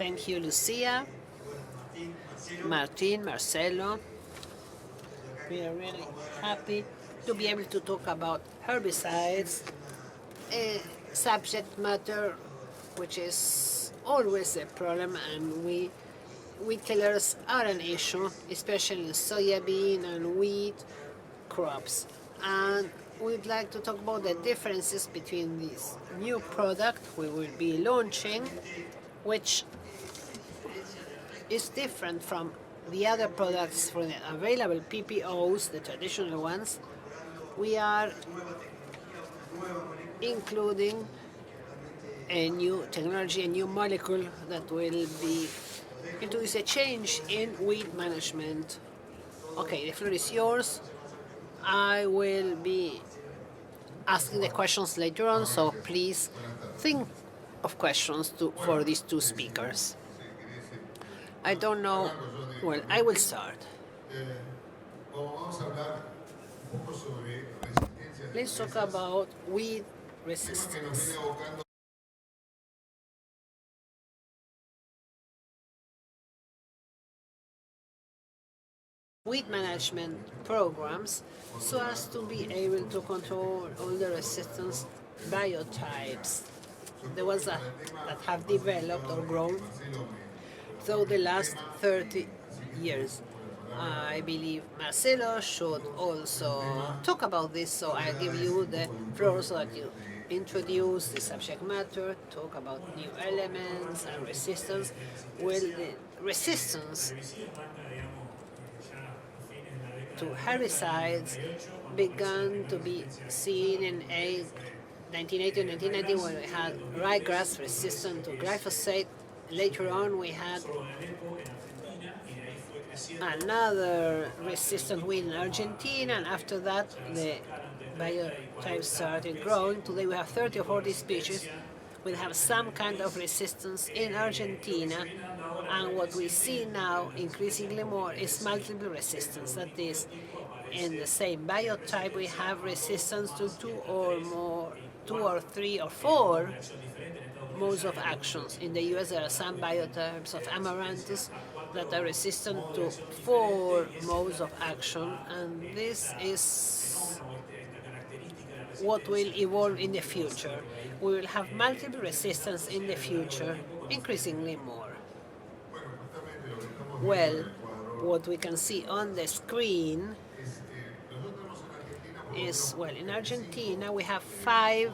Thank you, Lucia, Martín, Marcelo. We are really happy to be able to talk about herbicides, a subject matter which is always a problem, and wheat killers are an issue, especially in soybean and wheat crops. And we'd like to talk about the differences between this new product we will be launching, which is different from the other products for the available PPOs, the traditional ones. We are including a new technology, a new molecule that will be introduce a change in weed management. Okay, the floor is yours. I will be asking the questions later on, so please think of questions for these two speakers. I don't know. Well, I will start. Let's talk about weed resistance. Weed management programs so as to be able to control all the resistance biotypes, the ones that have developed or grown through the last 30 years. I believe Marcelo should also talk about this, so I'll give you the floor so that you introduce the subject matter, talk about new elements and resistance. Well, the resistance to herbicides began to be seen in 1980 and 1990 when we had ryegrass resistant to glyphosate. Later on we had another resistant weed in Argentina, and after that the biotypes started growing. Today we have 30 or 40 species. We have some kind of resistance in Argentina, and what we see now increasingly more is multiple resistance. That is, in the same biotype we have resistance to two or three or four modes of actions. In the US there are some biotypes of amaranthus that are resistant to 4 modes of action, and this is what will evolve in the future. We will have multiple resistance in the future, increasingly more. Well, what we can see on the screen is, well, in Argentina we have 5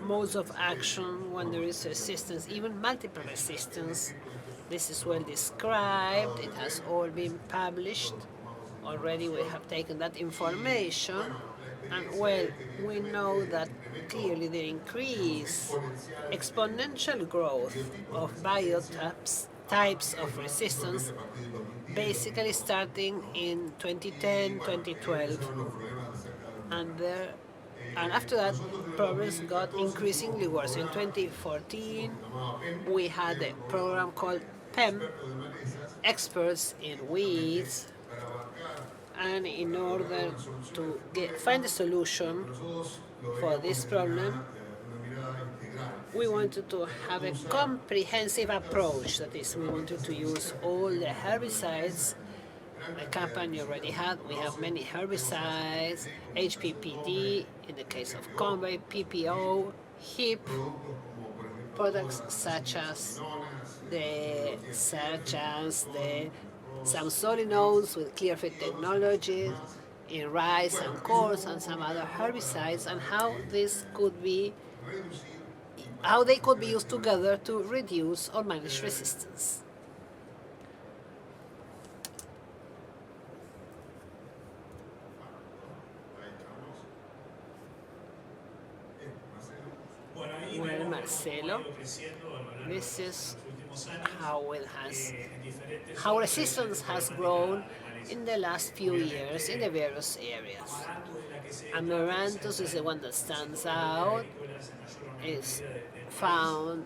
modes of action when there is resistance, even multiple resistance. This is well described. It has all been published. Already we have taken that information. And well, we know that clearly the increase, exponential growth of types of resistance, basically starting in 2010, 2012. And after that, problems got increasingly worse. In 2014, we had a program called PEM, Experts in Weeds, and in order to find a solution for this problem, we wanted to have a comprehensive approach. That is, we wanted to use all the herbicides the company already had. We have many herbicides, HPPD, in the case of Conway, PPO, HIP, products such as the some solenoids with clear fit technology in rice and corn, and some other herbicides, and how they could be used together to reduce or manage resistance. Well, Marcelo, this is how resistance has grown in the last few years in the various areas. Amaranthus is the one that stands out. It's found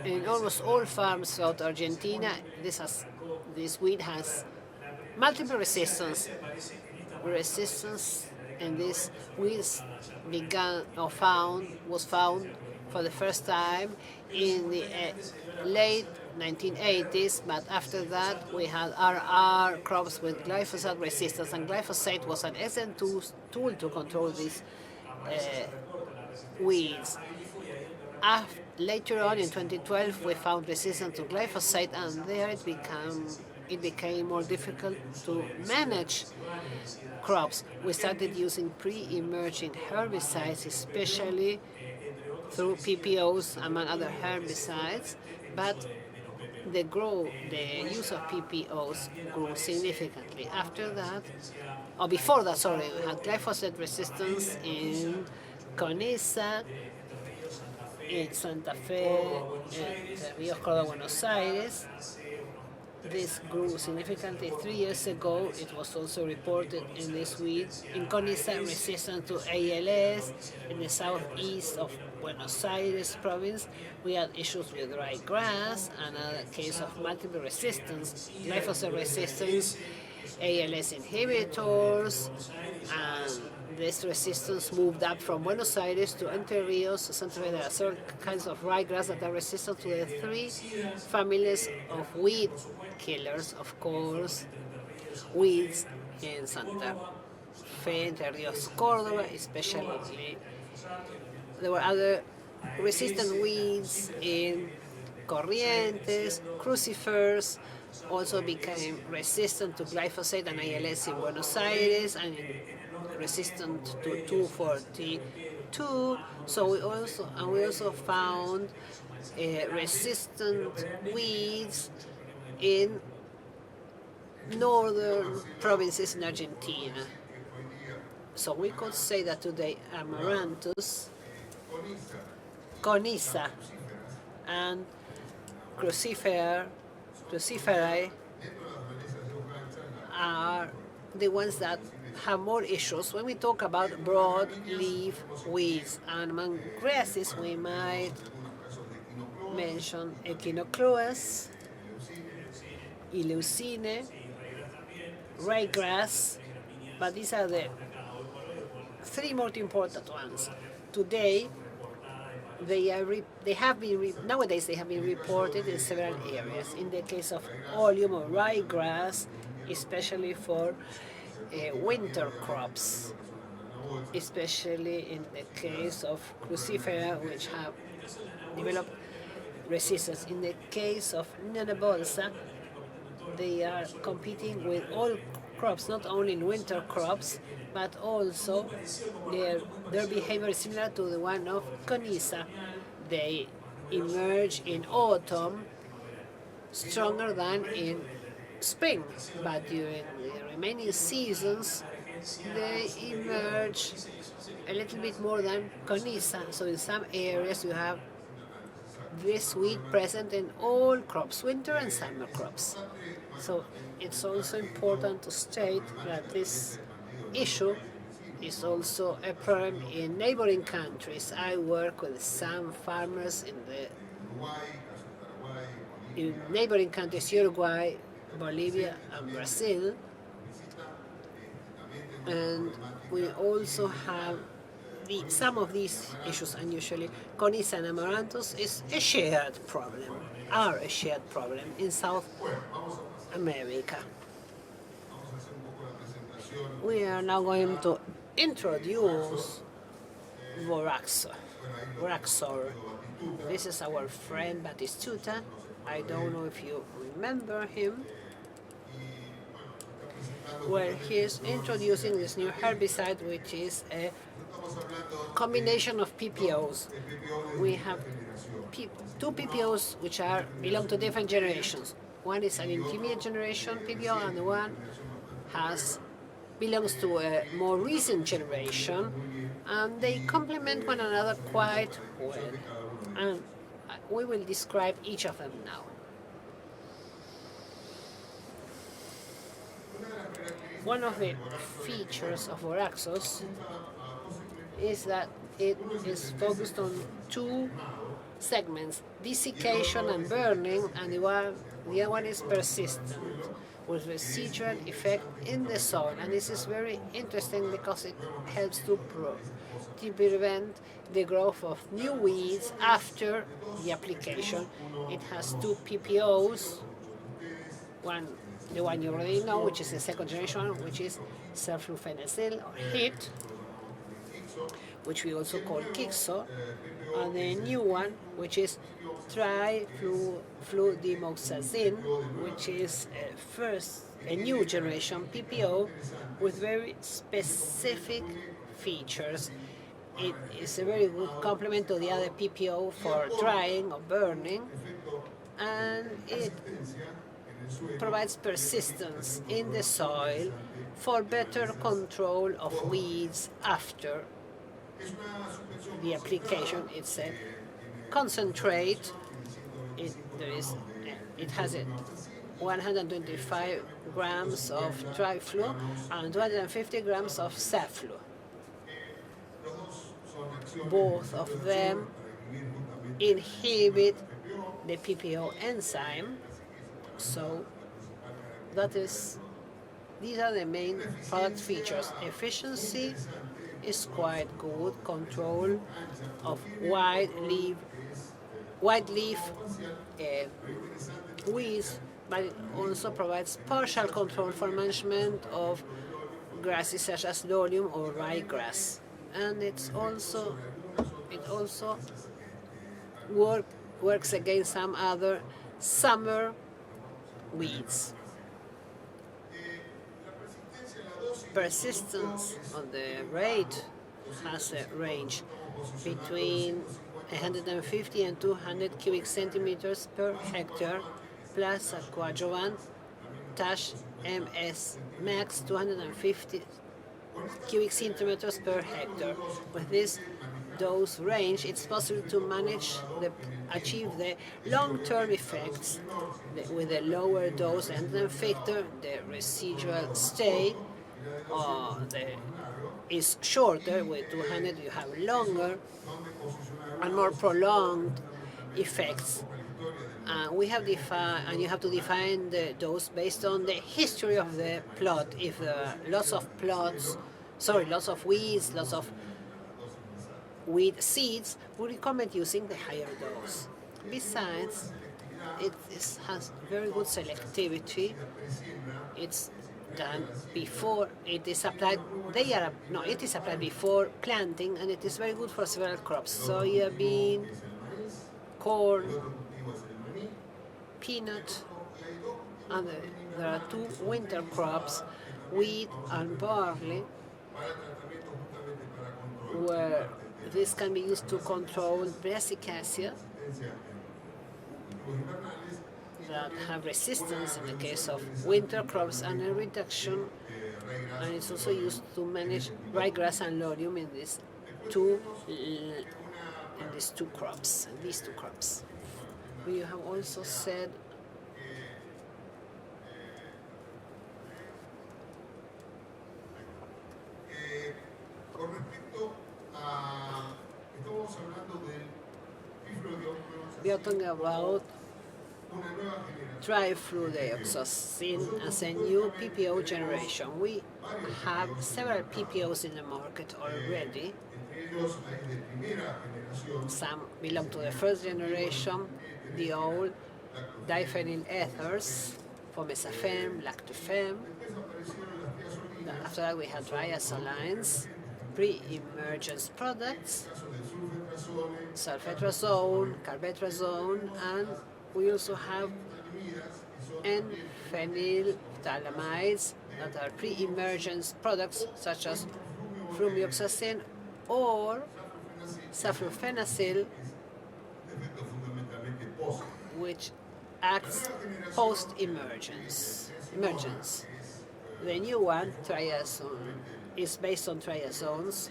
in almost all farms throughout Argentina. This weed has multiple resistance And this weeds was found for the first time in the late 1980s, but after that we had RR crops with glyphosate resistance, and glyphosate was an excellent tool to control these weeds. Later on in 2012 we found resistance to glyphosate, and there it became more difficult to manage crops. We started using pre-emerging herbicides, especially through PPOs, among other herbicides, but the use of PPOs grew significantly. After that, or before that, sorry, we had glyphosate resistance in Conisa, in Santa Fe, in Rio Córdoba, Buenos Aires. This grew significantly 3 years ago. It was also reported in this week in Conisa resistant to ALS. In the southeast of Buenos Aires province, we had issues with dry grass, another case of multiple resistance, glyphosate resistance, ALS inhibitors, and this resistance moved up from Buenos Aires to Entre Rios, Santa Fe. There are certain kinds of ryegrass that are resistant to the 3 families of weed killers, of course, weeds in Santa Fe, Entre Rios, Córdoba, especially. There were other resistant weeds in Corrientes, crucifers, also became resistant to glyphosate and ALS in Buenos Aires, and resistant to 242. So we also found resistant weeds in northern provinces in Argentina. So we could say that today Amaranthus, Conisa, and Cruciferae are the ones that have more issues when we talk about broadleaf weeds. And among grasses, we might mention Echinocleuas, Ileucine, ryegrass, but these are the 3 most important ones. Today, nowadays they have been reported in several areas. In the case of oleum or ryegrass, especially for winter crops, especially in the case of Crucifera, which have developed resistance. In the case of Nanabolsa, they are competing with all crops, not only in winter crops, but also their behavior is similar to the one of Conisa. They emerge in autumn stronger than in spring, but during the remaining seasons they emerge a little bit more than Conisa. So in some areas you have this weed present in all crops, winter and summer crops. So it's also important to state that this issue is also a problem in neighboring countries. I work with some farmers in neighboring countries, Uruguay, Bolivia, and Brazil. And we also have some of these issues, and usually Conisa and Amaranthus is a shared problem, in South America. We are now going to introduce Voraxor. This is our friend Batistuta. I don't know if you remember him. Well, he's introducing this new herbicide, which is a combination of PPOs. We have 2 PPOs which belong to different generations. One is an intermediate generation PPO, and the one belongs to a more recent generation, and they complement one another quite well. And we will describe each of them now. One of the features of Voraxos is that it is focused on 2 segments, desiccation and burning, and the other one is persistent. with residual effect in the soil. And this is very interesting because it helps to prevent the growth of new weeds after the application. It has two PPOs, the one you already know, which is the second generation, which is sulfurfenacil or HIT, which we also call Kixo, and the new one, which is trifluodemoxazine, which is a new generation PPO with very specific features. It is a very good complement to the other PPO for drying or burning, and it provides persistence in the soil for better control of weeds after the application. It's a concentrate. It has 125 grams of triflu and 250 grams of saflu. Both of them inhibit the PPO enzyme, so these are the main product features. Efficiency is quite good, control of wide leaf weeds, but it also provides partial control for management of grasses such as lolium or ryegrass. And it also works against some other summer weeds. Persistence on the rate has a range between 150 and 200 cubic centimeters per hectare, plus a coadjuvant TASH MS max 250 cubic centimeters per hectare. With this dose range, it's possible to achieve the long-term effects with a lower dose, and then factor the residual stay is shorter. With 200 you have longer and more prolonged effects. We have defined, and you have to define the dose based on the history of the plot. If there are lots of weeds, lots of weed seeds, we recommend using the higher dose. Besides, it has very good selectivity. It's done before it is applied. It is applied before planting, and it is very good for several crops: soya bean, corn, peanut, and there are two winter crops, wheat and barley, where this can be used to control brassicacia that have resistance in the case of winter crops, and a reduction, and it's also used to manage ryegrass and lolium in these two crops. We have also said we are talking about trifluodeoxazine as a new PPO generation. We have several PPOs in the market already. Some belong to the first generation, the old diphenyl ethers, formesafem, lactofem. After that, we had triazolines, pre-emergence products, sulfetrazone, carbetrazone, and we also have N-phenylphthalamides that are pre-emergence products such as flumioxazine or sulfurfenacil, which acts post-emergence. The new one, triazone, is based on triazones.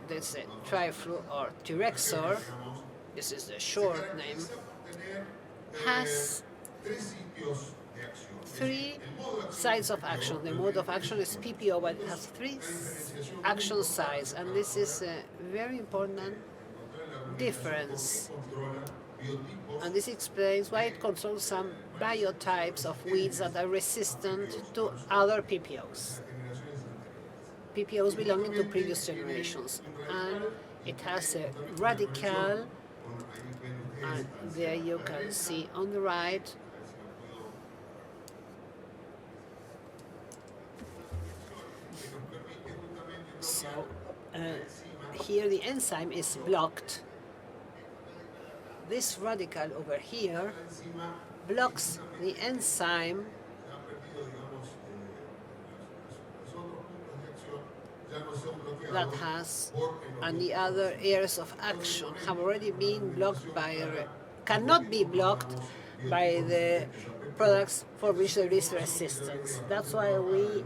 That's a triflu or Tirexor. This is the short name. Has 3 sites of action. The mode of action is PPO, but it has 3 action sites, and this is a very important difference. And this explains why it controls some biotypes of weeds that are resistant to other PPOs. PPOs belonging to previous generations. And it has a radical, and there you can see on the right, so here the enzyme is blocked. This radical over here blocks the enzyme that has, and the other areas of action have already been blocked by, cannot be blocked by the products for which there is resistance. That's why we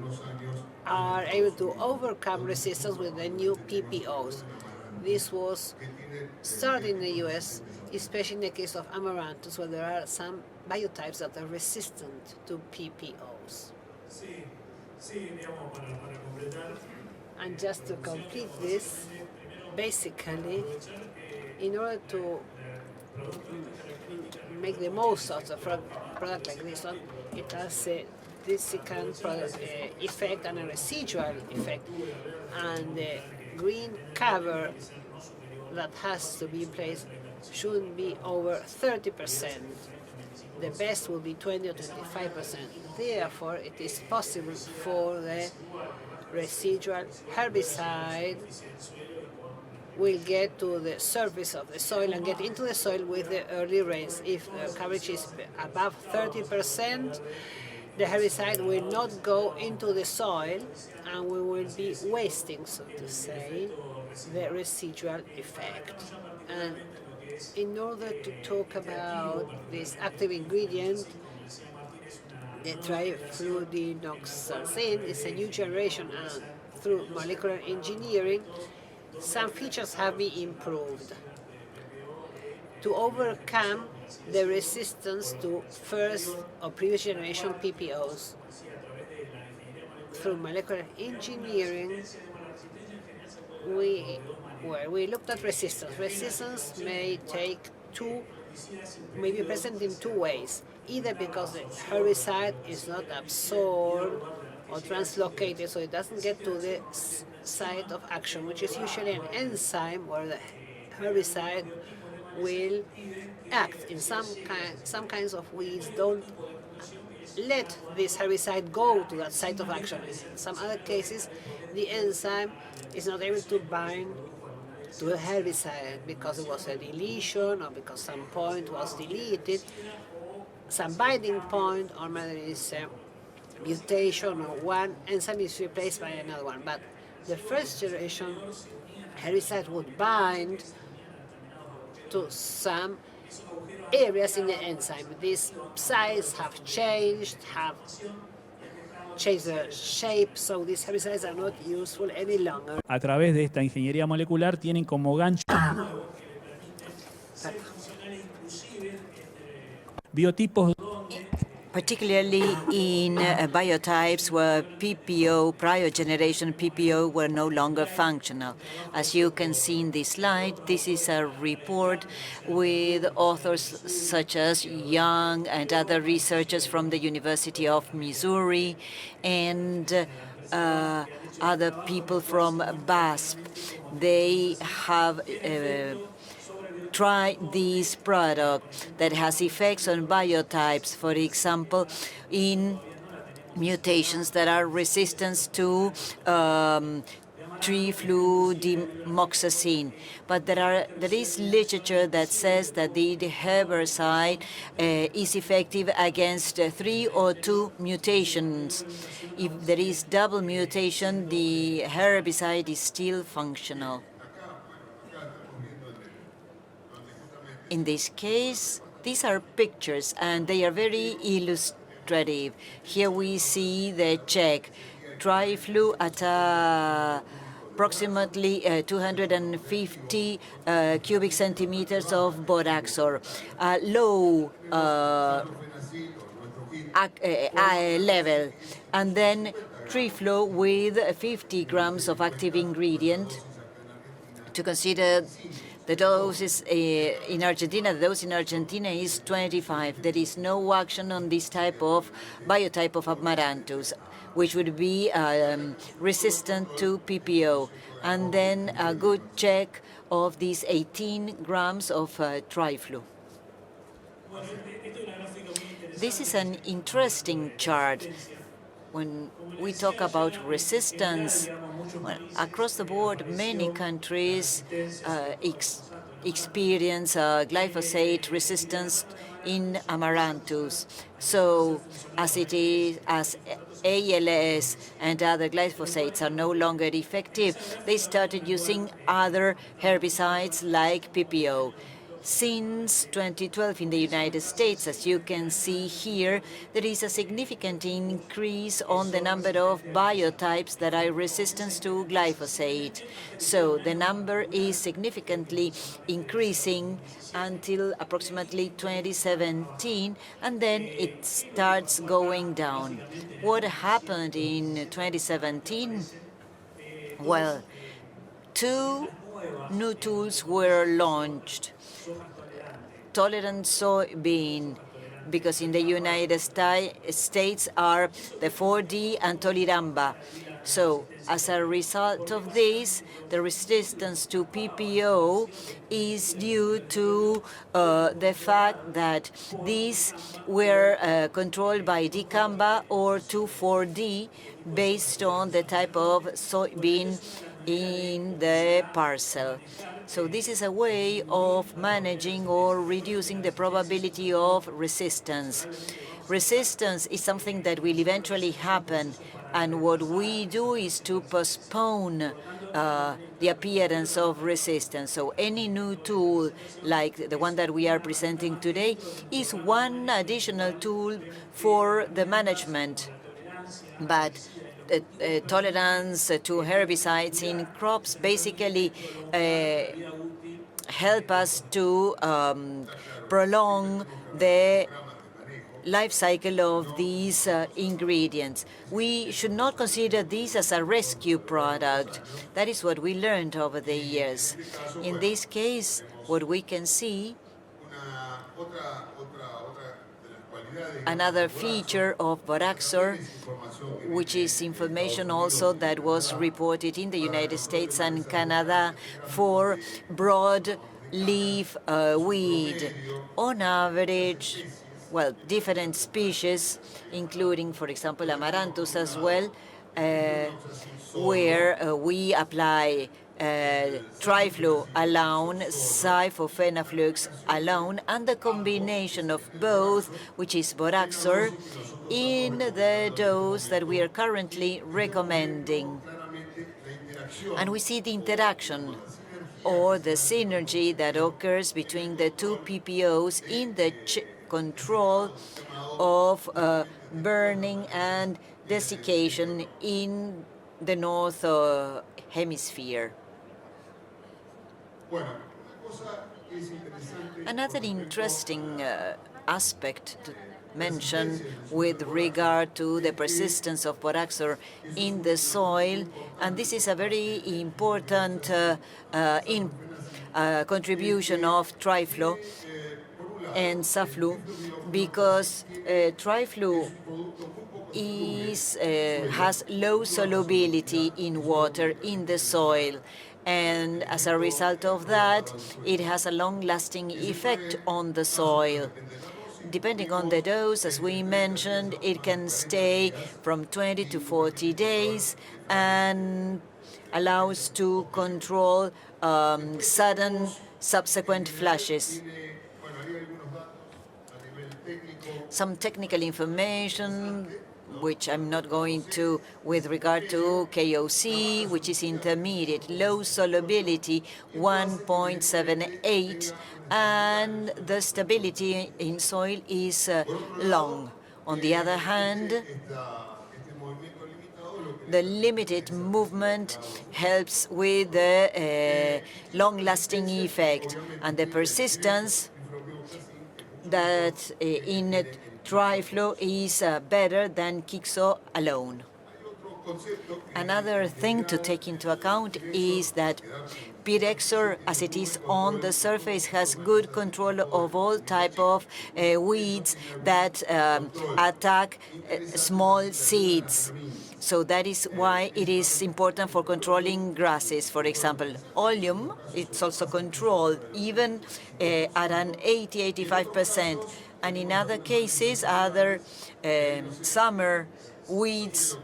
are able to overcome resistance with the new PPOs. This was started in the US, especially in the case of amaranthus, where there are some biotypes that are resistant to PPOs. And just to complete this, basically, in order to make the most out of a product like this one, it has a desiccant product effect and a residual effect. And the green cover that has to be in place shouldn't be over 30%. The best will be 20 or 25%. Therefore, it is possible for the residual herbicide will get to the surface of the soil and get into the soil with the early rains. If the coverage is above 30%, the herbicide will not go into the soil, and we will be wasting, so to say, the residual effect. And in order to talk about this active ingredient, the trifluorodeoxyzine is a new generation, and through molecular engineering, some features have been improved to overcome the resistance to first or previous generation PPOs. Through molecular engineering, we looked at resistance. Resistance may be present in two ways, either because the herbicide is not absorbed or translocated, so it doesn't get to the site of action, which is usually an enzyme where the herbicide will act. In some kinds of weeds don't let this herbicide go to that site of action. In some other cases, the enzyme is not able to bind to the herbicide because it was a deletion or because some point was deleted, some binding point, or maybe there is a mutation or one enzyme is replaced by another one. But the first generation herbicide would bind to some areas in the enzyme. These sites have changed their shape, so these herbicides are not useful any longer. A través de esta ingeniería molecular tienen como gancho biotipos, particularly in biotypes where PPO, prior generation PPO, were no longer functional. As you can see in this slide, this is a report with authors such as Young and other researchers from the University of Missouri and other people from Basf. They have try this product that has effects on biotypes, for example, in mutations that are resistant to trifluorodeoxyzine. But there is literature that says that the herbicide is effective against 3 or 2 mutations. If there is double mutation, the herbicide is still functional. In this case, these are pictures, and they are very illustrative. Here we see the check, triflu at approximately 250 cubic centimeters of boraxor, low level, and then triflu with 50 grams of active ingredient. To consider The dose is in Argentina. The dose in Argentina is 25. There is no action on this type of biotype of Amaranthus, which would be resistant to PPO. And then a good check of these 18 grams of triflu. This is an interesting chart. When we talk about resistance, well, across the board, many countries experience glyphosate resistance in Amaranthus. So, as it is, as ALS and other glyphosates are no longer effective, they started using other herbicides like PPO. Since 2012 in the United States, as you can see here, there is a significant increase on the number of biotypes that are resistant to glyphosate. So the number is significantly increasing until approximately 2017, and then it starts going down. What happened in 2017? Well, two new tools were launched. Tolerant soybean, because in the United States are the 4D and Toliramba. So as a result of this, the resistance to PPO is due to the fact that these were controlled by dicamba or 2,4-D based on the type of soybean in the parcel. So this is a way of managing or reducing the probability of resistance. Resistance is something that will eventually happen, and what we do is to postpone the appearance of resistance. So any new tool, like the one that we are presenting today, is one additional tool for the management. But tolerance to herbicides in crops basically help us to prolong the life cycle of these ingredients. We should not consider these as a rescue product. That is what we learned over the years. In this case, what we can see, another feature of Boraxor, which is information also that was reported in the United States and Canada for broadleaf weed. On average, well, different species, including, for example, Amaranthus as well, where we apply triflu alone, cyphofenaflux alone, and the combination of both, which is Boraxor, in the dose that we are currently recommending. And we see the interaction or the synergy that occurs between the two PPOs in the control of burning and desiccation in the North Hemisphere. Another interesting aspect to mention with regard to the persistence of Boraxor in the soil, and this is a very important contribution of triflu and saflu, because triflu has low solubility in water in the soil, and as a result of that, it has a long-lasting effect on the soil. Depending on the dose, as we mentioned, it can stay from 20 to 40 days and allows to control sudden subsequent flushes. Some technical information, which I'm not going to, with regard to KOC, which is intermediate, low solubility, 1.78, and the stability in soil is long. On the other hand, the limited movement helps with the long-lasting effect, and the persistence that in triflu is better than Kixo alone. Another thing to take into account is that Pirexor, as it is on the surface, has good control of all type of weeds that attack small seeds. So that is why it is important for controlling grasses. For example, oleum, it's also controlled even at an 80–85%. And in other cases, other summer weeds,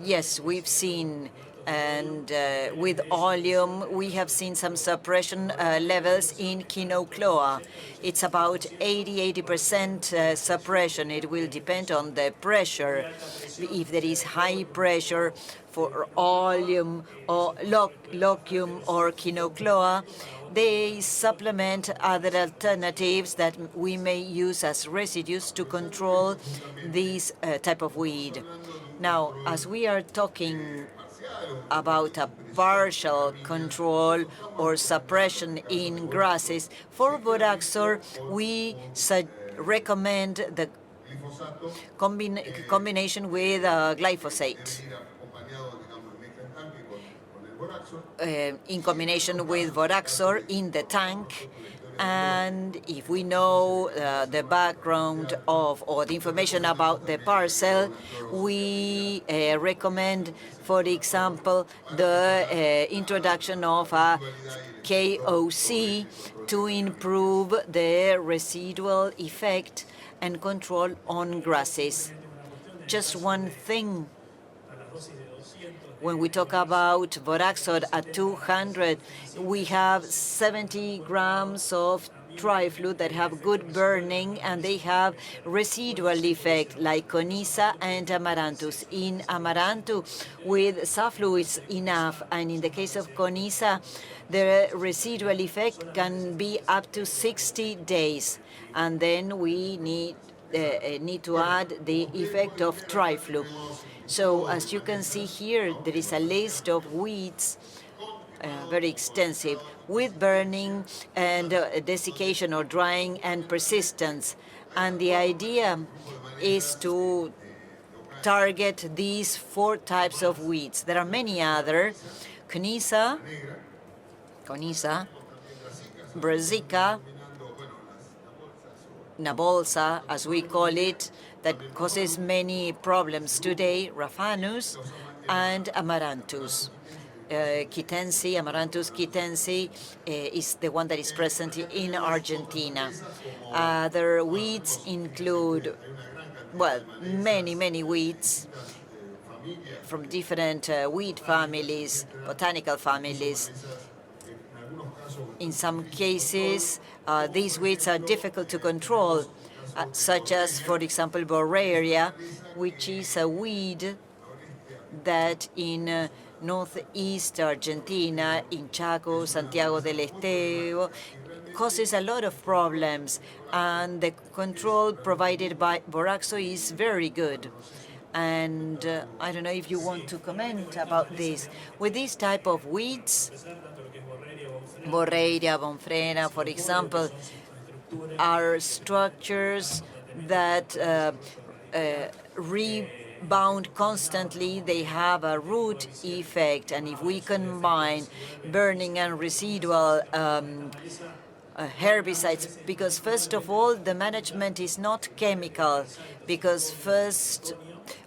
yes, we've seen, and with oleum, we have seen some suppression levels in quinocloa. It's about 80% suppression. It will depend on the pressure. If there is high pressure for oleum or lochium or quinocloa, they supplement other alternatives that we may use as residues to control this type of weed. Now, as we are talking about a partial control or suppression in grasses, for Boraxor, we recommend the combination with glyphosate. In combination with Boraxor in the tank. And if we know the background of or the information about the parcel, we recommend, for example, the introduction of a KOC to improve the residual effect and control on grasses. Just one thing. When we talk about Boraxor at 200, we have 70 grams of triflu that have good burning, and they have residual effect, like Conyza and Amaranthus. In Amaranthus, with Saflu, it's enough, and in the case of Conyza, the residual effect can be up to 60 days, and then we need to add the effect of triflu. So as you can see here, there is a list of weeds, very extensive, with burning and desiccation or drying and persistence. And the idea is to target these 4 types of weeds. There are many other: Conyza, Brassica, Nabolsa, as we call it, that causes many problems today, Raphanus, and Amaranthus. Amaranthus quitense is the one that is present in Argentina. Other weeds include, well, many weeds from different weed families, botanical families. In some cases, these weeds are difficult to control, such as, for example, Brea, which is a weed that in northeast Argentina, in Chaco, Santiago del Estero, causes a lot of problems, and the control provided by Boraxor is very good. And I don't know if you want to comment about this. With this type of weeds, Borreria, Bonfrena, for example, are structures that rebound constantly. They have a root effect, and if we combine burning and residual herbicides, because first of all, the management is not chemical, because first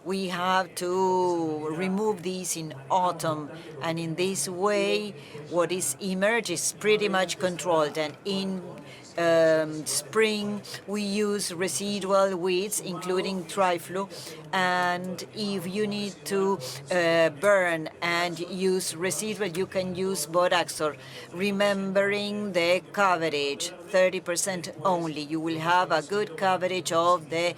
we have to remove these in autumn, and in this way what is emerged is pretty much controlled, and in spring we use residual weeds including triflu, and if you need to burn and use residual, you can use Boraxor, remembering the coverage, 30% only. You will have a good coverage of the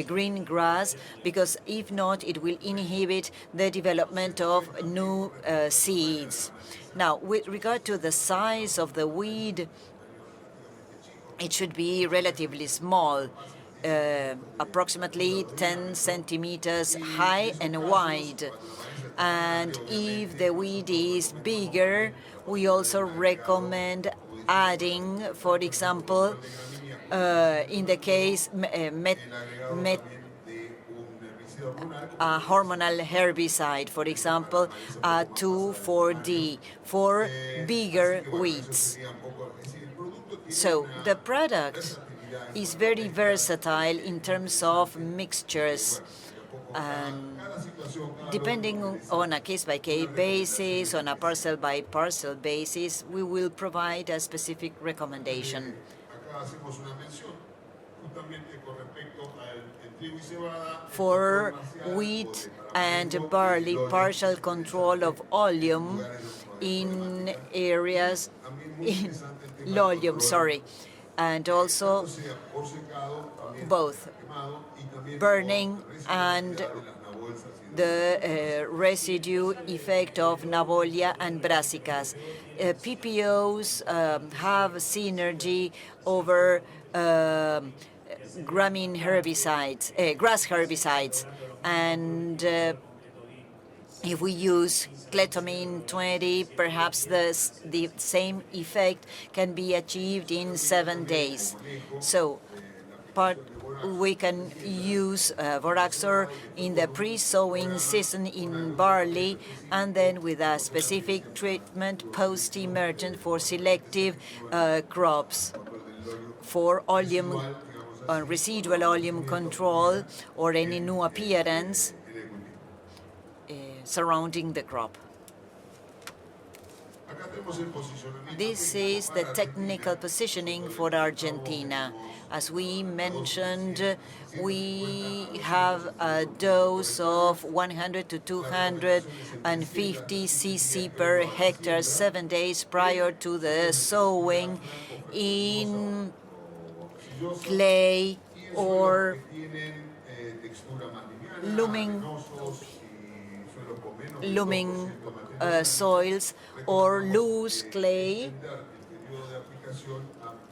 green grass, because if not, it will inhibit the development of new seeds. Now, with regard to the size of the weed, it should be relatively small, approximately 10 centimeters high and wide. And if the weed is bigger, we also recommend adding, for example, in the case a hormonal herbicide, for example, a 2,4-D, for bigger weeds. So the product is very versatile in terms of mixtures. And depending on a case-by-case basis, on a parcel-by-parcel basis, we will provide a specific recommendation. For wheat and barley, partial control of oleum in areas, and also both burning and the residue effect of Navolia and brassicas. PPOs have synergy over gramin herbicides, grass herbicides, and if we use cletomine 20, perhaps the same effect can be achieved in 7 days. So we can use Voraxor in the pre-sowing season in barley, and then with a specific treatment post-emergent for selective crops for oleum, residual oleum control, or any new appearance surrounding the crop. This is the technical positioning for Argentina. As we mentioned, we have a dose of 100 to 250 cc per hectare 7 days prior to the sowing in clay or loaming soils or loose clay,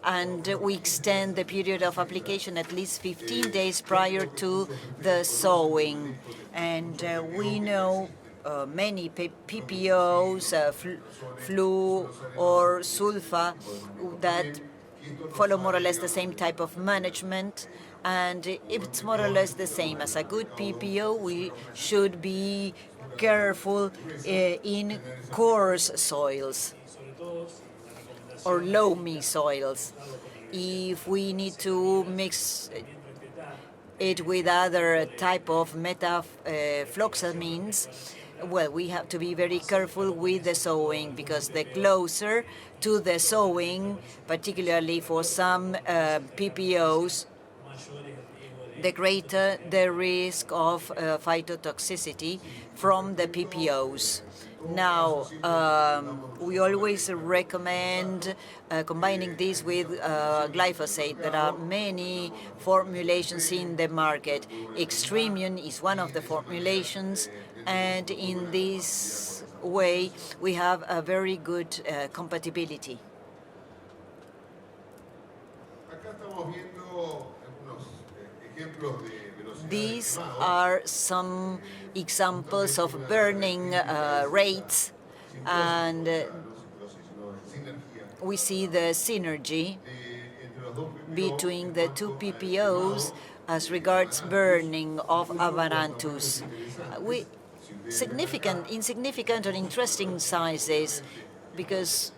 and we extend the period of application at least 15 days prior to the sowing. And we know many PPOs, flu or sulfa, that follow more or less the same type of management, and if it's more or less the same as a good PPO, we should be careful in coarse soils or loamy soils. If we need to mix it with other type of metafloxamines, well, we have to be very careful with the sowing, because the closer to the sowing, particularly for some PPOs, the greater the risk of phytotoxicity from the PPOs. Now, we always recommend combining this with glyphosate. There are many formulations in the market. Extremium is one of the formulations, and in this way, we have a very good compatibility. These are some examples of burning rates, and we see the synergy between the two PPOs as regards burning of Amaranthus. Insignificant or interesting sizes, because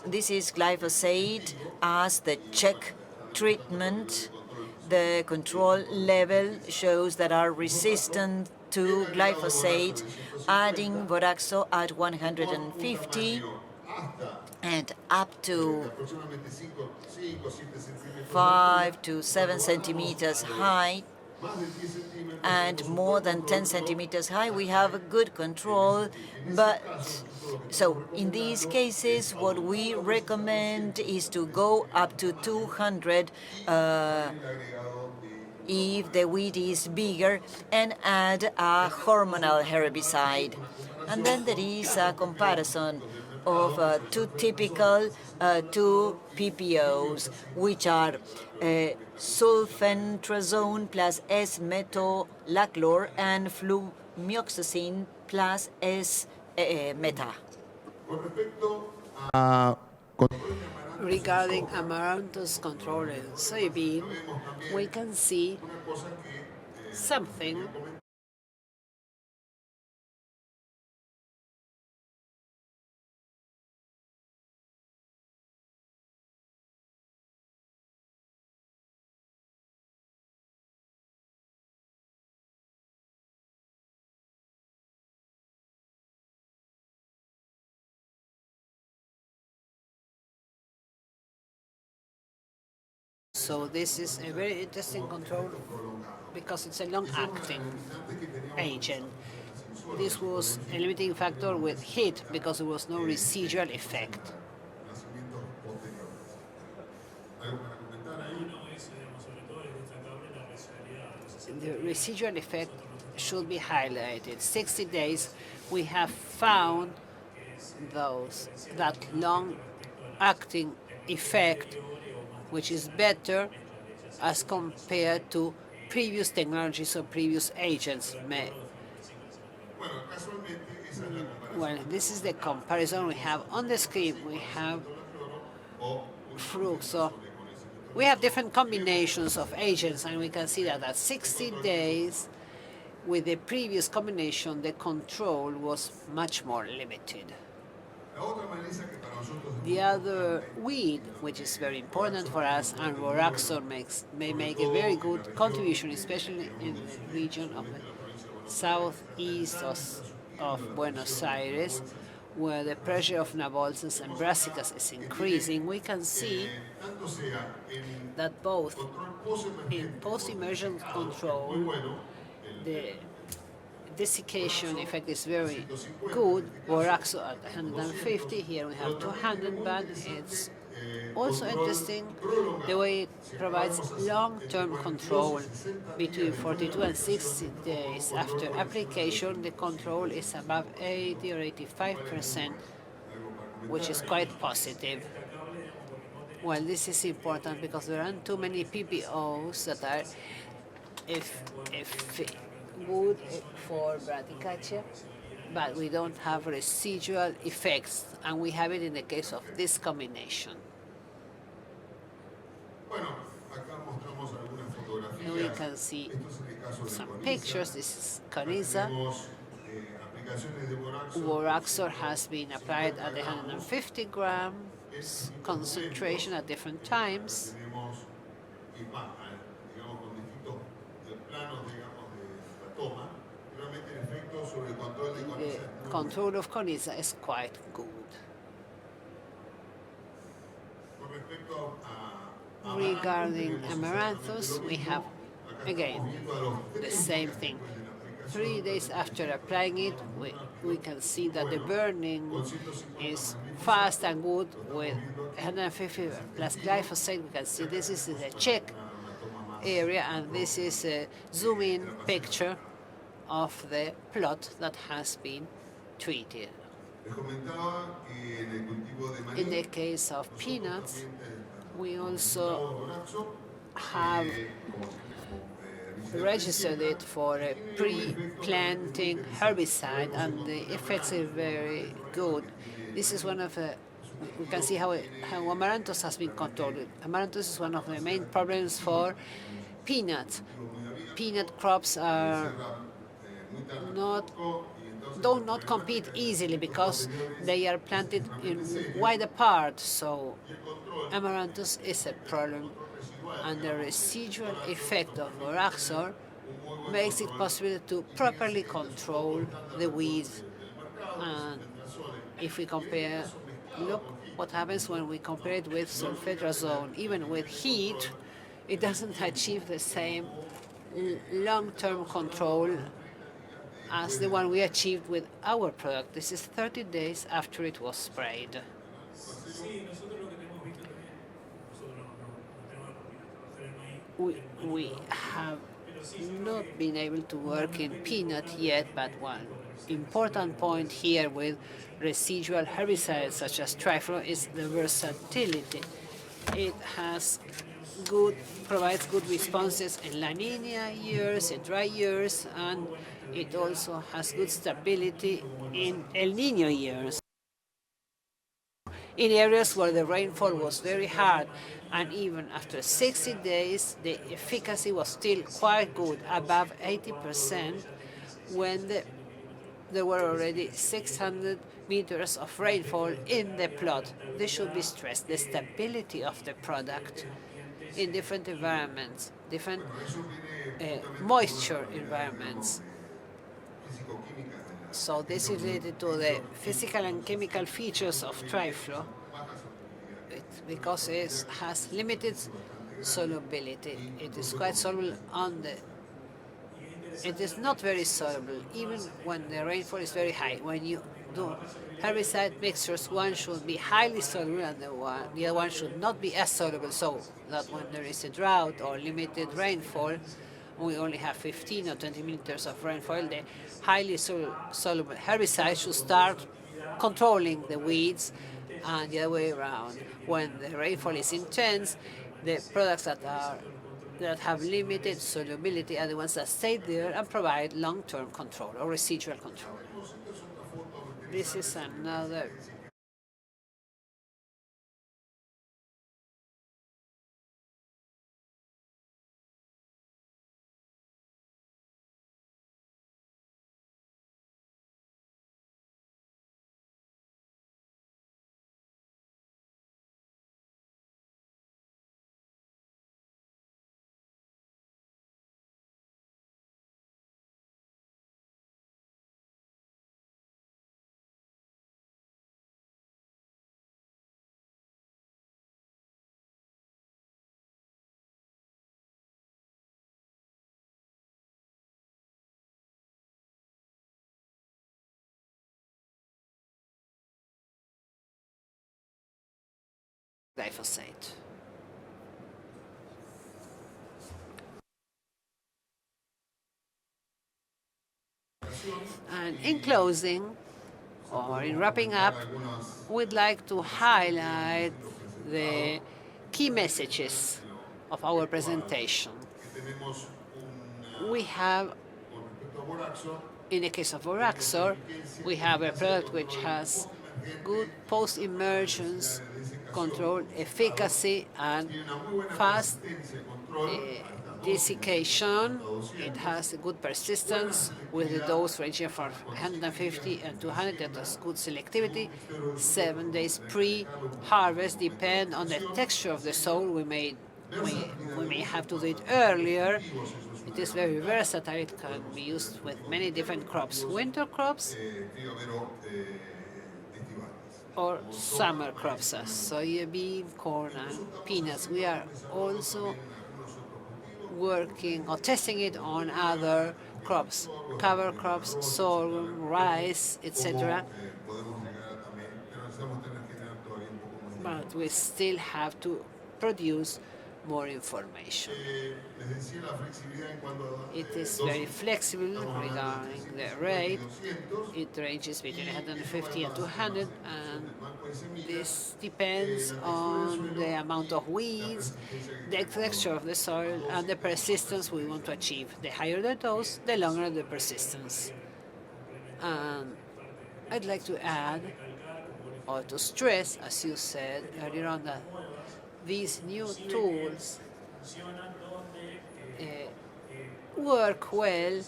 this is glyphosate as the check treatment. The control level shows that are resistant to glyphosate, adding Voraxo at 150 and up to 5 to 7 centimeters high, and more than 10 centimeters high, we have a good control. But so in these cases, what we recommend is to go up to 200 if the weed is bigger, and add a hormonal herbicide. And then there is a comparison of two typical two PPOs, which are sulfentrazone plus S-metolachlor and flumioxazine plus S-meta. Regarding Amaranthus control in soybean, we can see something So this is a very interesting control because it's a long-acting agent. This was a limiting factor with heat because there was no residual effect. The residual effect should be highlighted. 60 days, we have found that long-acting effect, which is better as compared to previous technologies or previous agents. Well, this is the comparison we have on the screen. We have fruit. So we have different combinations of agents, and we can see that at 60 days, with the previous combination, the control was much more limited. The other weed, which is very important for us, and Boraxor may make a very good contribution, especially in the region of the southeast of Buenos Aires, where the pressure of navolces and brassicas is increasing. We can see that both in post-immersion control, the desiccation effect is very good. Boraxo at 150, here we have 200, but it's also interesting the way it provides long-term control between 42 and 60 days. After application, the control is above 80 or 85%, which is quite positive. Well, this is important because there aren't too many PPOs that are good for bradycardia, but we don't have residual effects, and we have it in the case of this combination. And we can see some pictures. This is coriza. Boraxor has been applied at 150 grams concentration at different times. The control of coriza is quite good. Regarding amaranthus, we have, again, the same thing. 3 days after applying it, we can see that the burning is fast and good with 150 plus glyphosate. We can see this is the check area, and this is a zoom-in picture of the plot that has been treated. In the case of peanuts, we also have registered it for a pre-planting herbicide, and the effects are very good. This is one of the, we can see how amaranthus has been controlled. Amaranthus is one of the main problems for peanuts. Peanut crops are do not compete easily because they are planted in wide apart, so amaranthus is a problem, and the residual effect of Boraxor makes it possible to properly control the weeds. And if we compare, look what happens when we compare it with sulfentrazone. Even with heat, it doesn't achieve the same long-term control as the one we achieved with our product. This is 30 days after it was sprayed. We have not been able to work in peanut yet, but one important point here with residual herbicides such as triflo is the versatility. It provides good responses in La Niña years, in dry years, and it also has good stability in El Niño years. In areas where the rainfall was very hard, and even after 60 days, the efficacy was still quite good, above 80%, when there were already 600 meters of rainfall in the plot. This should be stressed, the stability of the product in different environments, different moisture environments. So this is related to the physical and chemical features of triflo, because it has limited solubility. It is quite soluble on the. It is not very soluble, even when the rainfall is very high. When you do herbicide mixtures, one should be highly soluble and the other one should not be as soluble, so that when there is a drought or limited rainfall, we only have 15 or 20 millimeters of rainfall, the highly soluble herbicide should start controlling the weeds and the other way around. When the rainfall is intense, the products that have limited solubility are the ones that stay there and provide long-term control or residual control. This is another glyphosate. And in closing, or in wrapping up, we'd like to highlight the key messages of our presentation. We have, in the case of Boraxor, we have a product which has good post-emergence control, efficacy, and fast desiccation. It has a good persistence with a dose ranging from 150 and 200. That has good selectivity. 7 days pre-harvest. Depend on the texture of the soil. We may have to do it earlier. It is very versatile. It can be used with many different crops. Winter crops or summer crops as soybean, corn, and peanuts. We are also working or testing it on other crops, cover crops, sorghum, rice, etc. But we still have to produce more information. It is very flexible regarding the rate. It ranges between 150 and 200, and this depends on the amount of weeds, the texture of the soil, and the persistence we want to achieve. The higher the dose, the longer the persistence. And I'd like to add, or to stress, as you said earlier on, that these new tools work well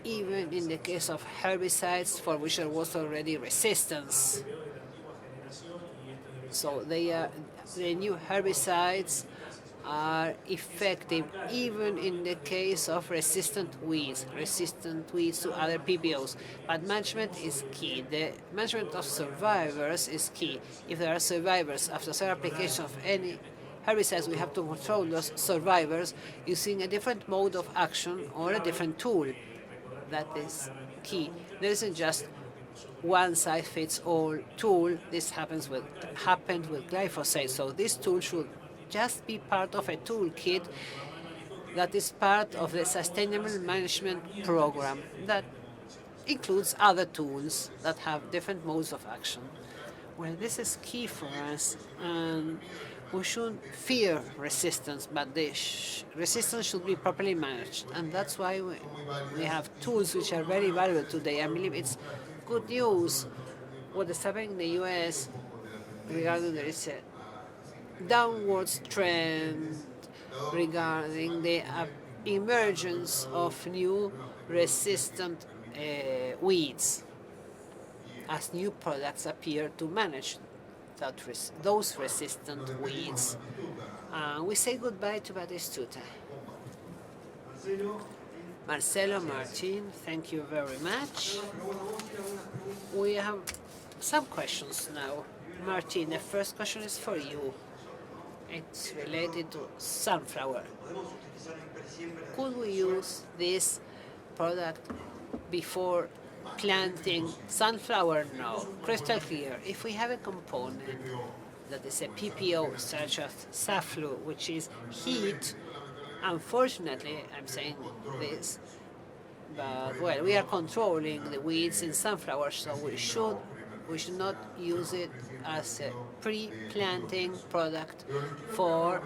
even in the case of herbicides for which there was already resistance. So the new herbicides are effective even in the case of resistant weeds to other PPOs. But management is key. The management of survivors is key. If there are survivors after the application of any herbicides, we have to control those survivors using a different mode of action or a different tool. That is key. There isn't just one-size-fits-all tool. This happened with glyphosate. So this tool should just be part of a toolkit that is part of the sustainable management program that includes other tools that have different modes of action. Well, this is key for us, and we shouldn't fear resistance, but the resistance should be properly managed, and that's why we have tools which are very valuable today. I believe it's good news what is happening in the U.S. regarding there is a downwards trend regarding the emergence of new resistant weeds as new products appear to manage those resistant weeds. We say goodbye to Batistuta. Marcelo, Martin, thank you very much. We have some questions now. Martin, the first question is for you. It's related to sunflower. Could we use this product before planting sunflower? No, crystal clear. If we have a component that is a PPO, such as SAFLU, which is heat, unfortunately, I'm saying this, but well, we are controlling the weeds in sunflowers, so we should not use it as a pre-planting product for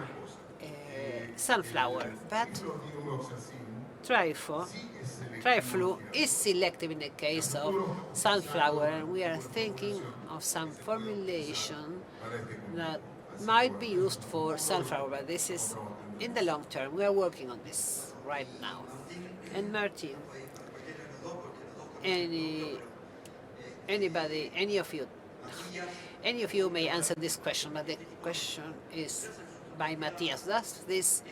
sunflower. But Triflu is selective in the case of sunflower, and we are thinking of some formulation that might be used for sunflower, but this is in the long term. We are working on this right now. And Martín, anybody, any of you may answer this question, but the question is by Matthias. Does this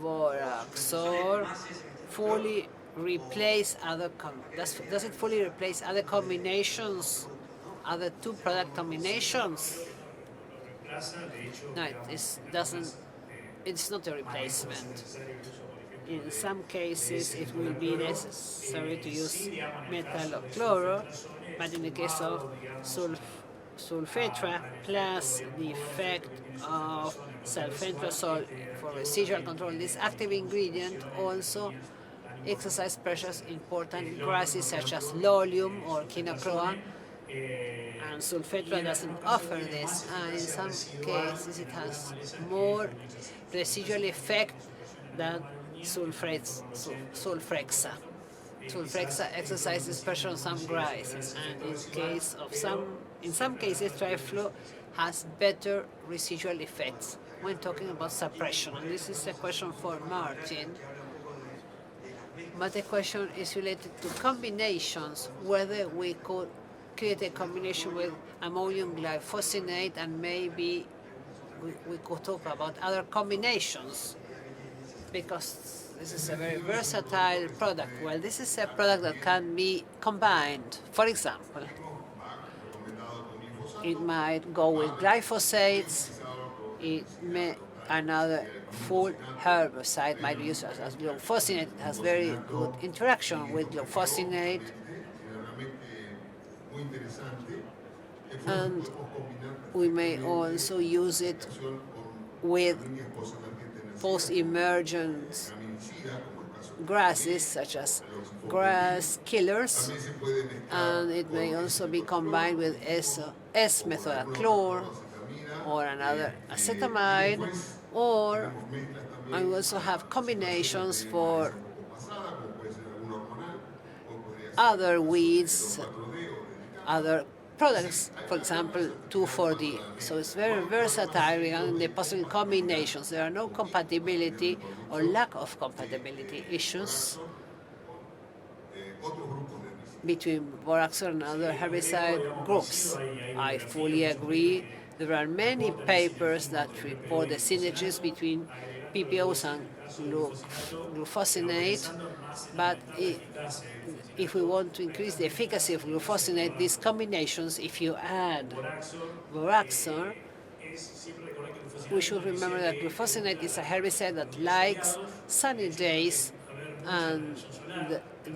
Voraxor fully replace other does it fully replace other combinations, other two product combinations? No, it doesn't. It's not a replacement. In some cases, it will be necessary to use metallochloro, but in the case of sulfetra plus the effect of sulfentrazole for residual control, this active ingredient also exercise pressures important grasses such as lolium or quinocroa, and sulfetra doesn't offer this, and in some cases it has more residual effect than sulfrexa. Sulfrexa exercises pressure on some grasses, and in some cases Triflu has better residual effects when talking about suppression. And this is a question for Martín. But the question is related to combinations, whether we could create a combination with ammonium glyphosate, and maybe we could talk about other combinations, because this is a very versatile product. Well, this is a product that can be combined. For example, it might go with glyphosates. Another full herbicide might be used as glufosinate. It has very good interaction with glufosinate. And we may also use it with post-emergent grasses, such as grass killers, and it may also be combined with S-methodachlor or another acetamide, or I also have combinations for other weeds, other products, for example, 2,4-D. So it's very versatile regarding the possible combinations. There are no compatibility or lack of compatibility issues between Voraxor and other herbicide groups. I fully agree. There are many papers that report the synergies between PPOs and glufosinate, but if we want to increase the efficacy of glufosinate, these combinations, if you add Voraxor, we should remember that glufosinate is a herbicide that likes sunny days, and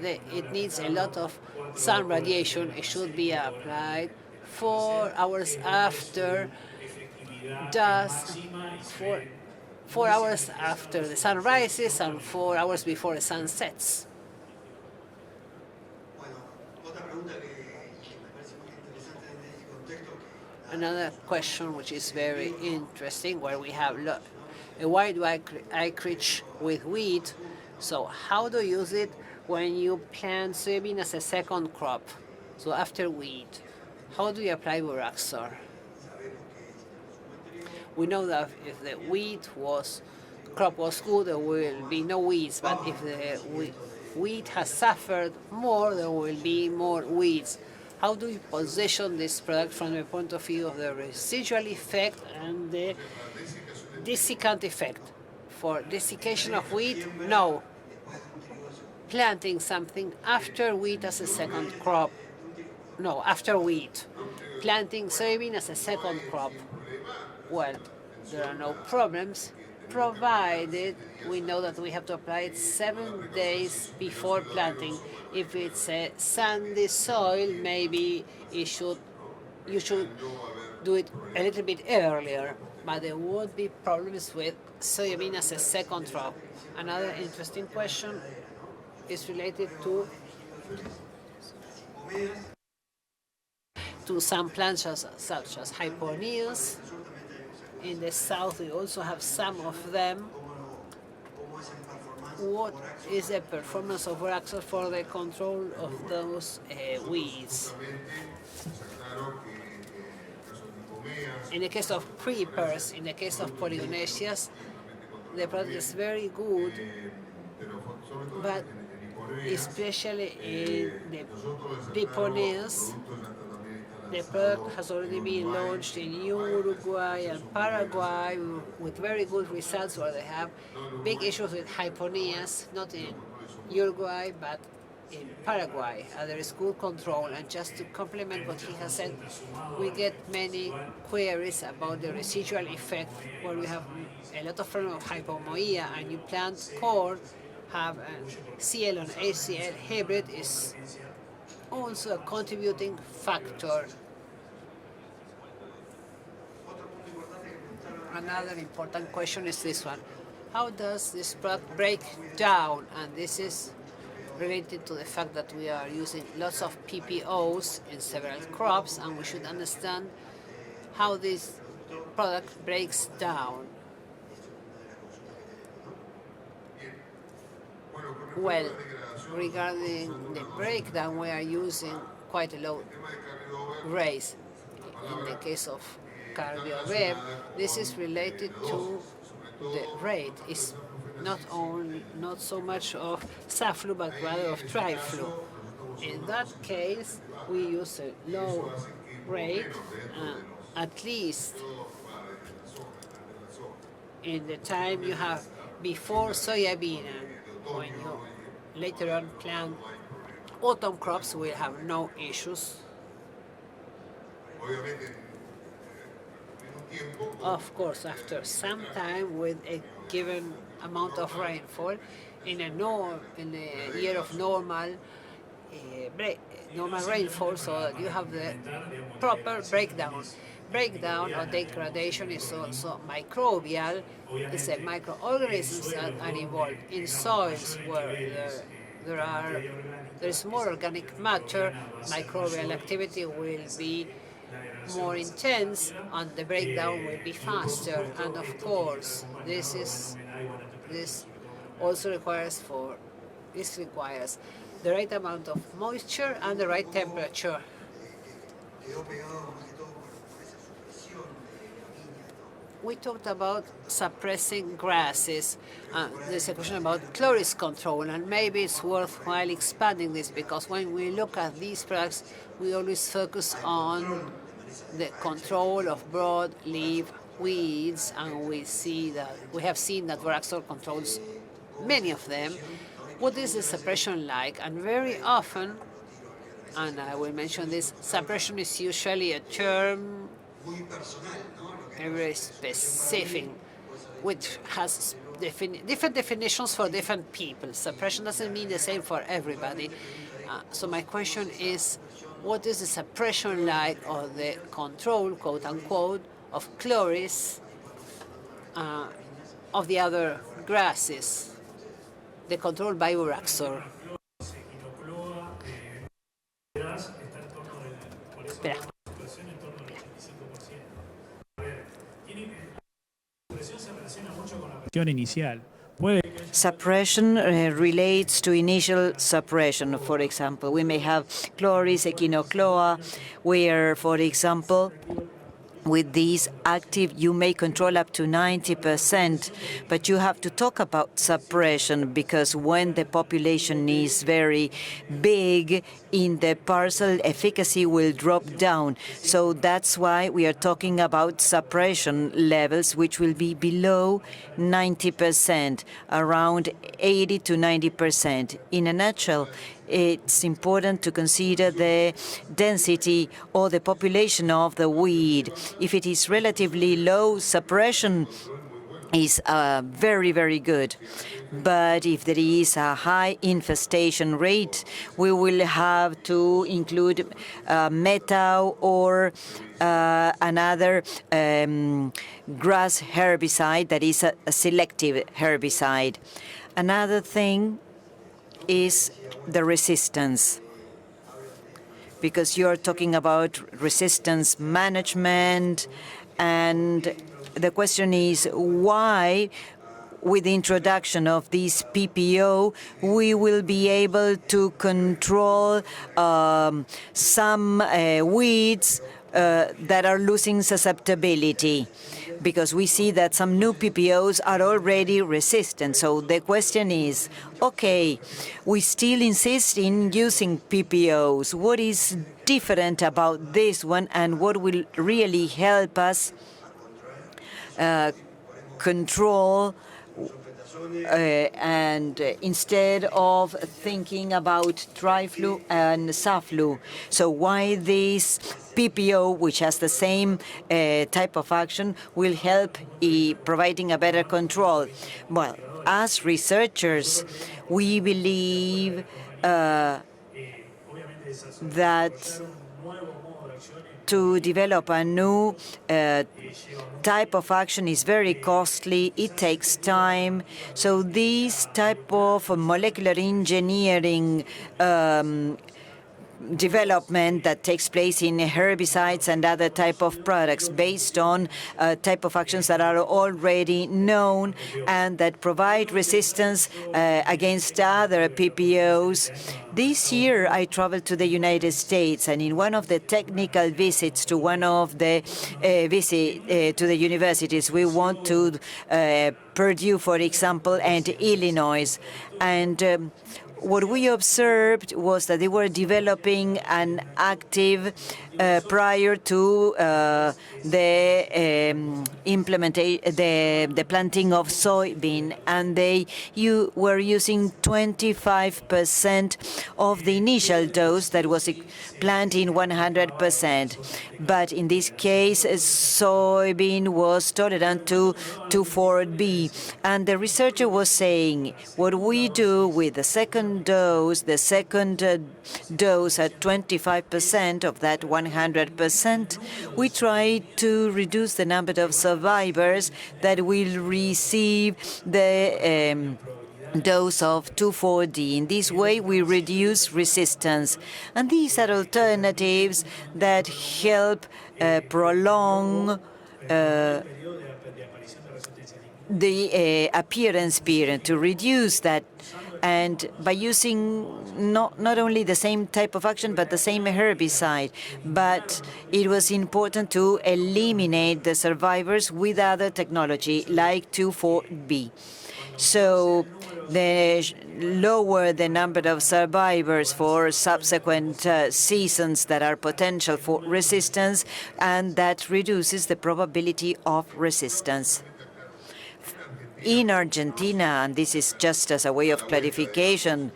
it needs a lot of sun radiation. It should be applied 4 hours after dusk, 4 hours after the sun rises, and 4 hours before the sun sets. Another question which is very interesting, where we have a wide acreage with wheat. So how do you use it when you plant soybean as a second crop? So after wheat, how do you apply Voraxor? We know that if the crop was good, there will be no weeds, but if the wheat has suffered more, there will be more weeds. How do you position this product from the point of view of the residual effect and the desiccant effect? For desiccation of wheat, no. Planting something after wheat as a second crop, no, after wheat. Planting soybean as a second crop. Well, there are no problems, provided we know that we have to apply it 7 days before planting. If it's a sandy soil, maybe you should do it a little bit earlier, but there won't be problems with soybean as a second crop. Another interesting question is related to some plants such as hyponeas. In the south, we also have some of them. What is the performance of Axel for the control of those weeds? In the case of creepers, in the case of polygonesias, the product is very good, but especially in the Diponeas, the product has already been launched in Uruguay and Paraguay with very good results, where they have big issues with hyponeas, not in Uruguay, but in Paraguay. There is good control. And just to complement what he has said, we get many queries about the residual effect, where we have a lot of problems of hypomoea, and you plant corn, have a CL and ACL hybrid is also a contributing factor. Another important question is this one. How does this product break down? And this is related to the fact that we are using lots of PPOs in several crops, and we should understand how this product breaks down. Well, regarding the breakdown, we are using quite a low rate. In the case of cardio-rev, this is related to the rate. It's not so much of Saflu, but rather of Triflu. In that case, we use a low rate, at least in the time you have before soybean, and when you later on plant autumn crops, will have no issues. Of course, after some time with a given amount of rainfall, in a year of normal rainfall, so that you have the proper breakdown. Breakdown or degradation is also microbial. It's a microorganisms that are involved in soils where there is more organic matter. Microbial activity will be more intense, and the breakdown will be faster. And of course, this also requires the right amount of moisture and the right temperature. We talked about suppressing grasses. There's a question about chloris control, and maybe it's worthwhile expanding this, because when we look at these products, we always focus on the control of broadleaf weeds, and we have seen that Axesor controls many of them. What is the suppression like? And very often, and I will mention this, suppression is usually a term very specific, which has different definitions for different people. Suppression doesn't mean the same for everybody. So my question is, what is the suppression like, or the control, quote unquote, of chloris of the other grasses, the control by Axesor? Inicial. Suppression relates to initial suppression. For example, we may have chloris, echinocloa, where, for example, with these active, you may control up to 90%, but you have to talk about suppression, because when the population is very big, in the parcel, efficacy will drop down. So that's why we are talking about suppression levels, which will be below 90%, around 80 to 90%. In a nutshell, it's important to consider the density or the population of the weed. If it is relatively low, suppression is very, very good. But if there is a high infestation rate, we will have to include meta or another grass herbicide that is a selective herbicide. Another thing is the resistance, because you're talking about resistance management, and the question is why, with the introduction of this PPO, we will be able to control some weeds that are losing susceptibility, because we see that some new PPOs are already resistant. So the question is, okay, we still insist in using PPOs. What is different about this one, and what will really help us control and instead of thinking about Triflu and Saflu? So why this PPO, which has the same type of action, will help in providing a better control? Well, as researchers, we believe that to develop a new type of action is very costly. It takes time. So this type of molecular engineering development that takes place in herbicides and other type of products based on type of actions that are already known and that provide resistance against other PPOs. This year I traveled to the United States, and in one of the technical visits to one of the to the universities, we went to Purdue, for example, and Illinois, and what we observed was that they were developing an active prior to the planting of soybean, and they were using 25% of the initial dose that was planted in 100%. But in this case, soybean was tolerant to 2,4-B, and the researcher was saying, what we do with the second dose at 25% of that 100%, we try to reduce the number of survivors that will receive the dose of 2,4-D. In this way, we reduce resistance. And these are alternatives that help prolong the appearance period, to reduce that, and by using not only the same type of action but the same herbicide. But it was important to eliminate the survivors with other technology like 2,4-B. So they lower the number of survivors for subsequent seasons that are potential for resistance, and that reduces the probability of resistance. In Argentina, and this is just as a way of clarification,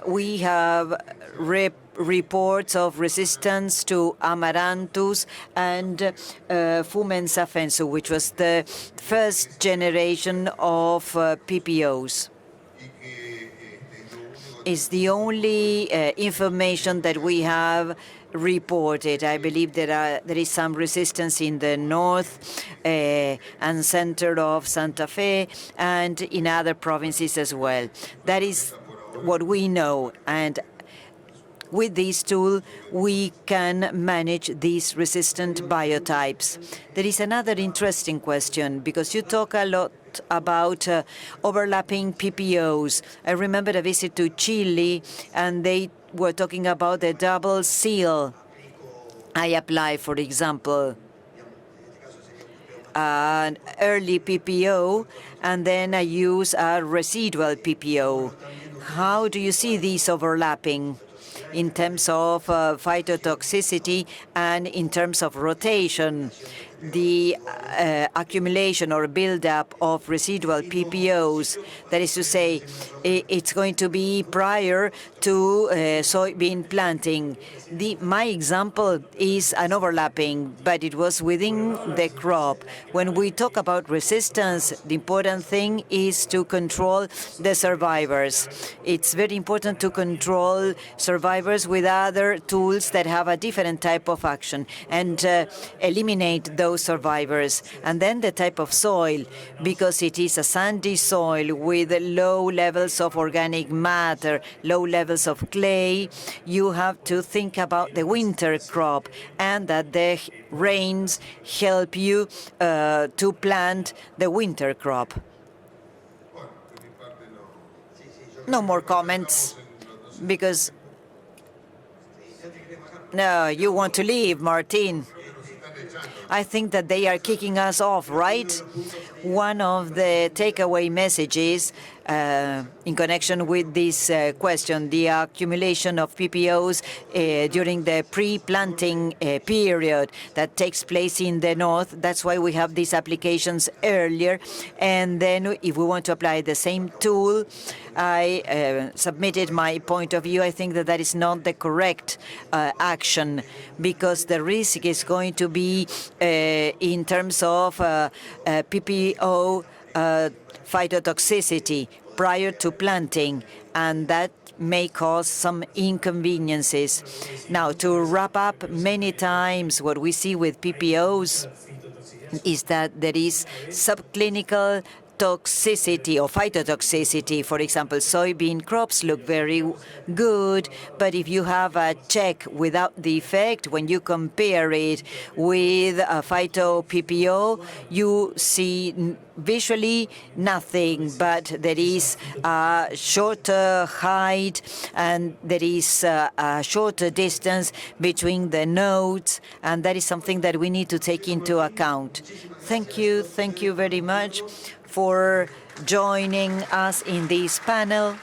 we have reports of resistance to Amaranthus and Fumensafensu, which was the first generation of PPOs. It's the only information that we have reported. I believe there is some resistance in the north and center of Santa Fe and in other provinces as well. That is what we know, and with this tool we can manage these resistant biotypes. There is another interesting question, because you talk a lot about overlapping PPOs. I remember a visit to Chile, and they were talking about the double seal. I apply, for example, an early PPO, and then I use a residual PPO. How do you see these overlapping in terms of phytotoxicity and in terms of rotation? the accumulation or buildup of residual PPOs. That is to say, it's going to be prior to soybean planting. My example is an overlapping, but it was within the crop. When we talk about resistance, the important thing is to control the survivors. It's very important to control survivors with other tools that have a different type of action and eliminate those survivors. And then the type of soil, because it is a sandy soil with low levels of organic matter, low levels of clay, you have to think about the winter crop and that the rains help you to plant the winter crop. No more comments, because no, you want to leave, Martín. I think that they are kicking us off, right? One of the takeaway messages in connection with this question, the accumulation of PPOs during the pre-planting period that takes place in the north. That's why we have these applications earlier. And then if we want to apply the same tool, I submitted my point of view. I think that that is not the correct action, because the risk is going to be in terms of PPO phytotoxicity prior to planting, and that may cause some inconveniences. Now, to wrap up, many times what we see with PPOs is that there is subclinical toxicity or phytotoxicity. For example, soybean crops look very good, but if you have a check without the effect, when you compare it with a phyto PPO, you see visually nothing, but there is a shorter height and there is a shorter distance between the nodes, and that is something that we need to take into account. Thank you very much for joining us in this panel.